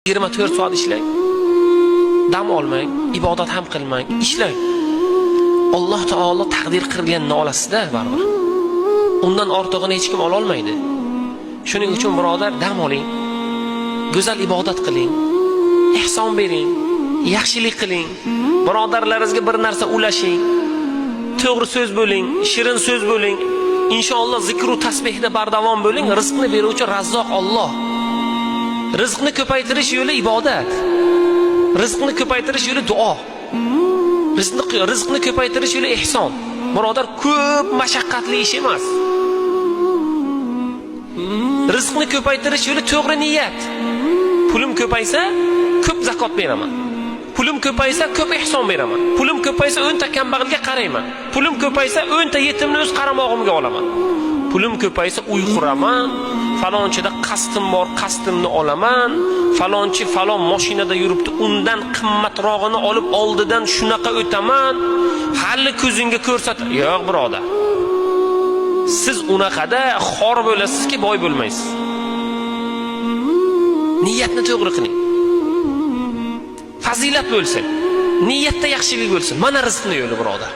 24 soat ishlang. Dam olmang, ibodat ham qilmang, ishlang. Alloh taolo taqdir qilganini olasizda baribir. Undan ortig'ini hech kim ola olmaydi. Shuning uchun birodar, dam oling. Go'zal ibodat qiling. Ihson bering, yaxshilik qiling. Birodarlaringizga bir narsa ulashing. To'g'ri so'z bo'ling, shirin so'z bo'ling. Inshaalloh zikr va tasbihda bardavom bo'ling. Rizqni beruvchi Razzoq Alloh. Rizqni ko'paytirish yo'li ibodat. Rizqni ko'paytirish yo'li duo. Rizqni ko'paytirish yo'li ihson. Birodar, ko'p mashaqqatli ish emas. Rizqni ko'paytirish yo'li to'g'ri niyat. Pulim ko'paysa, ko'p zakot beraman. Pulim ko'paysa, ko'p ihson beraman. Pulim ko'paysa, 10 ta kambag'alga qarayman. Pulim ko'paysa, 10 ta yetimni o'z qaramog'imga olaman. Pulim ko'paysa, uy quraman. Falonchida qasdim bor, qasdimni olaman. Falonchi falon mashinada yuribdi, undan qimmatrog'ini olib oldidan shunaqa o'taman. Hali ko'zingga ko'rsat. Yo'q, birodar. Siz unaqada xor bo'lasizki, boy bo'lmaysiz. Niyatni to'g'ri qiling. Fazilat bo'lsin, niyatda yaxshilik bo'lsin. Mana rizqni yo'li, birodar.